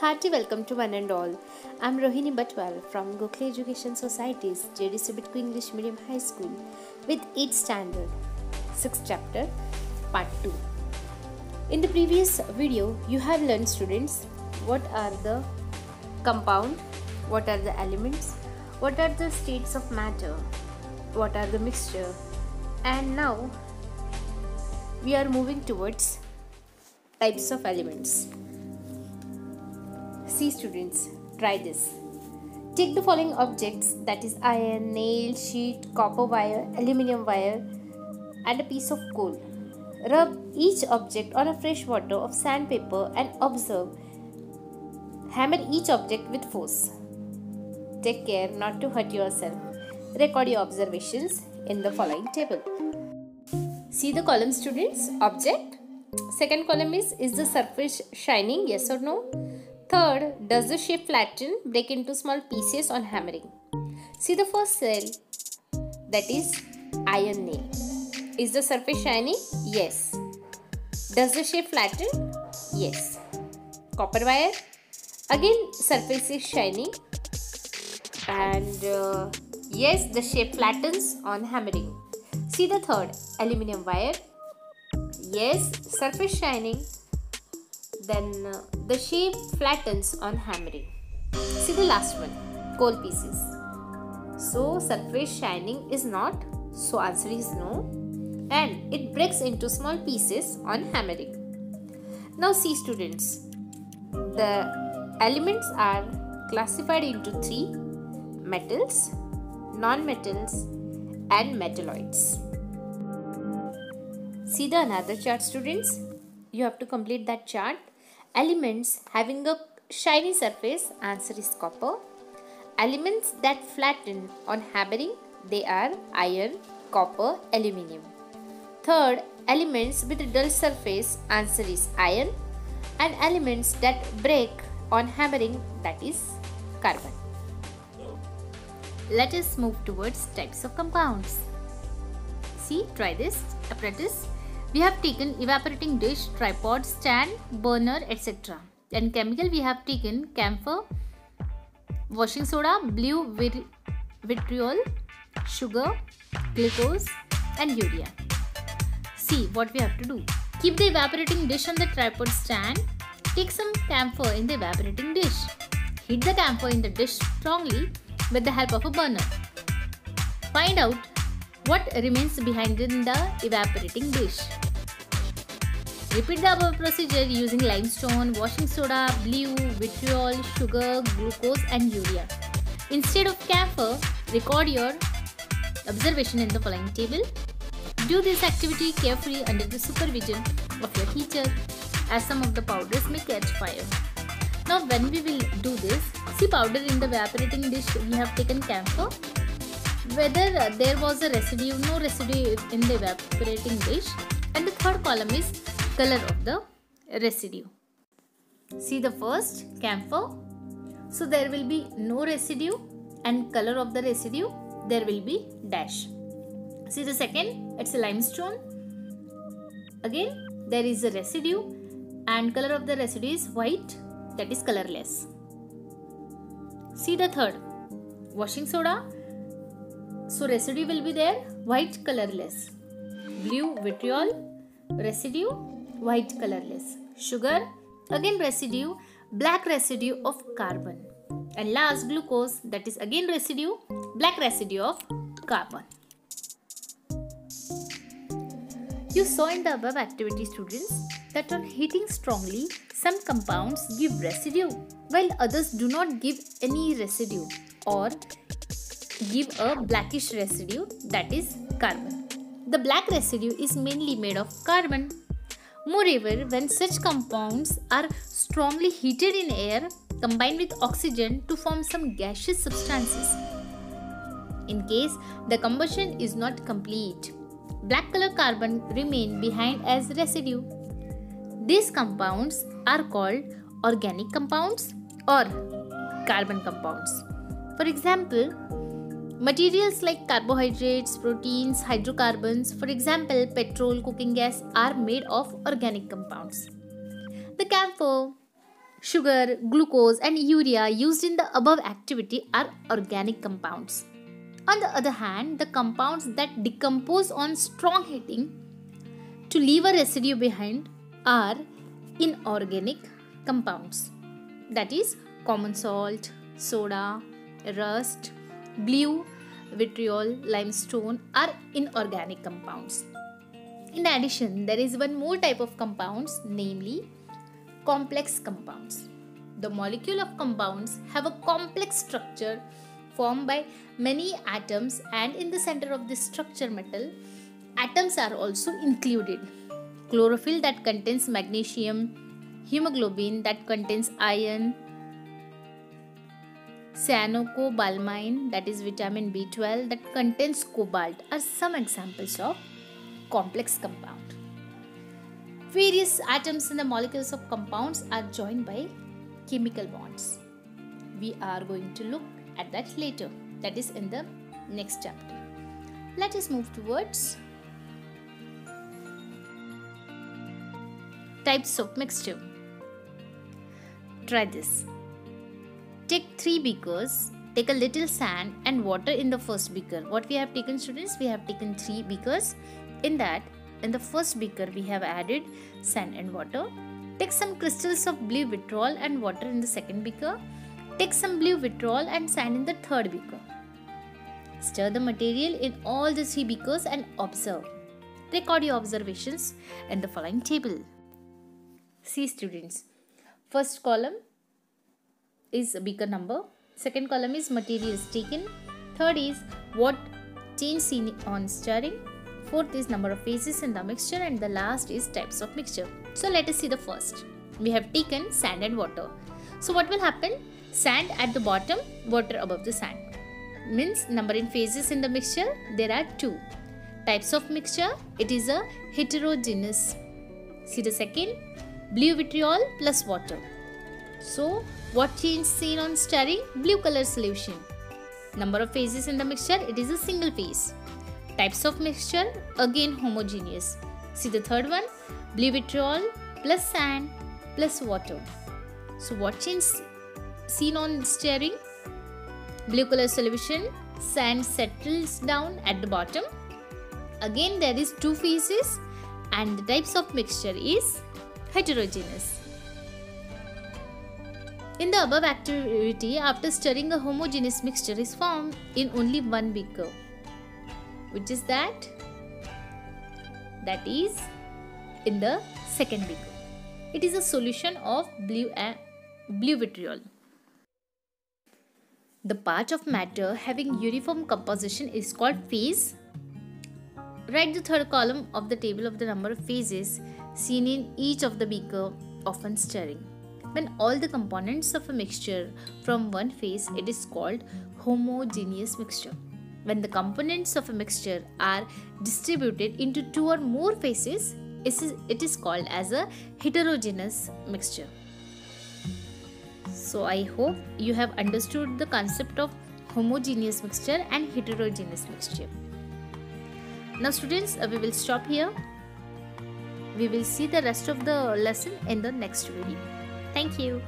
hearty welcome to one and all. I'm Rohini Batwal from Gokhale Education Society's JDC Bitco English Medium High School with 8th standard, 6th chapter, part 2. In the previous video, you have learned, students, what are the compound, what are the elements, what are the states of matter, what are the mixture, and now we are moving towards types of elements. See, students, try this. Take the following objects, that is iron, nail, sheet, copper wire, aluminium wire and a piece of coal. Rub each object on a fresh water of sandpaper and observe. Hammer each object with force. Take care not to hurt yourself. Record your observations in the following table. See the column, students. Object. Second column is the surface shining, yes or no? Third, does the shape flatten, break into small pieces on hammering? See the first cell, that is iron nail. Is the surface shining? Yes. Does the shape flatten? Yes. Copper wire, again surface is shining and yes, the shape flattens on hammering. See the third, aluminium wire. Yes, surface shining, then the shape flattens on hammering. See the last one, coal pieces. So surface shining is not, so answer is no, and it breaks into small pieces on hammering. Now see, students, the elements are classified into three: metals, non-metals and metalloids. See the another chart, students. You have to complete that chart. Elements having a shiny surface, answer is copper. Elements that flatten on hammering, they are iron, copper, aluminium. Third, elements with a dull surface, answer is iron. And elements that break on hammering, that is carbon. Let us move towards types of compounds. See, try this. Apparatus. We have taken evaporating dish, tripod, stand, burner, etc. And chemical, we have taken camphor, washing soda, blue vitriol, sugar, glucose and urea. See what we have to do. Keep the evaporating dish on the tripod stand. Take some camphor in the evaporating dish. Heat the camphor in the dish strongly with the help of a burner. Find out what remains behind in the evaporating dish. Repeat the above procedure using limestone, washing soda, blue, vitriol, sugar, glucose and urea. Instead of camphor, record your observation in the following table. Do this activity carefully under the supervision of your teacher, as some of the powders may catch fire. Now when we will do this, see powder in the evaporating dish, we have taken camphor. Whether there was a residue, no residue in the evaporating dish. And the third column is color of the residue. See the first, camphor. So there will be no residue, and color of the residue, there will be dash. See the second, it's a limestone. Again, there is a residue and color of the residue is white, that is colorless. See the third, washing soda. So residue will be there, white colorless. Blue vitriol, residue, white colorless. Sugar, again residue, black residue of carbon. And last, glucose, that is again residue, black residue of carbon. You saw in the above activity, students, that on heating strongly, some compounds give residue while others do not give any residue or give a blackish residue, that is carbon. The black residue is mainly made of carbon. Moreover, when such compounds are strongly heated in air combined with oxygen to form some gaseous substances, in case the combustion is not complete, black color carbon remain behind as residue. These compounds are called organic compounds or carbon compounds. For example, materials like carbohydrates, proteins, hydrocarbons, for example, petrol, cooking gas, are made of organic compounds. The camphor, Sugar, glucose and urea used in the above activity are organic compounds. On the other hand, the compounds that decompose on strong heating to leave a residue behind are inorganic compounds. That is common salt, soda, rust, blue, vitriol, limestone are inorganic compounds. In addition, there is one more type of compounds, namely complex compounds. The molecule of compounds have a complex structure formed by many atoms, and in the center of this structure metal, atoms are also included. Chlorophyll that contains magnesium, hemoglobin that contains iron, cyanocobalamin that is vitamin B12 that contains cobalt are some examples of complex compound. Various atoms in the molecules of compounds are joined by chemical bonds. We are going to look at that later, that is in the next chapter. Let us move towards types of mixture. Try this. Take 3 beakers, take a little sand and water in the first beaker. What we have taken, students? We have taken 3 beakers. In the first beaker we have added sand and water. Take some crystals of blue vitriol and water in the second beaker. Take some blue vitriol and sand in the third beaker. Stir the material in all the 3 beakers and observe. Record your observations in the following table. See, students, first column is beaker number, second column is materials taken, third is what change seen on stirring, fourth is number of phases in the mixture, and the last is types of mixture. So let us see the first. We have taken sand and water. So what will happen? Sand at the bottom, water above the sand. Means number in phases in the mixture, there are 2. Types of mixture, it is a heterogeneous. See the second, blue vitriol plus water. So what change seen on stirring? Blue color solution. Number of phases in the mixture, it is a single phase. Types of mixture, again homogeneous. See the third one, blue vitriol plus sand plus water. So what change seen on stirring? Blue color solution, sand settles down at the bottom. Again there is 2 phases and the types of mixture is heterogeneous. In the above activity, after stirring, a homogeneous mixture is formed in only one beaker. Which is that? That is in the second beaker. It is a solution of blue vitriol. The part of matter having uniform composition is called phase. Write the third column of the table of the number of phases seen in each of the beaker often stirring. When all the components of a mixture from one phase, it is called homogeneous mixture. When the components of a mixture are distributed into 2 or more phases, it is called as a heterogeneous mixture. So I hope you have understood the concept of homogeneous mixture and heterogeneous mixture. Now students, we will stop here. We will see the rest of the lesson in the next video. Thank you.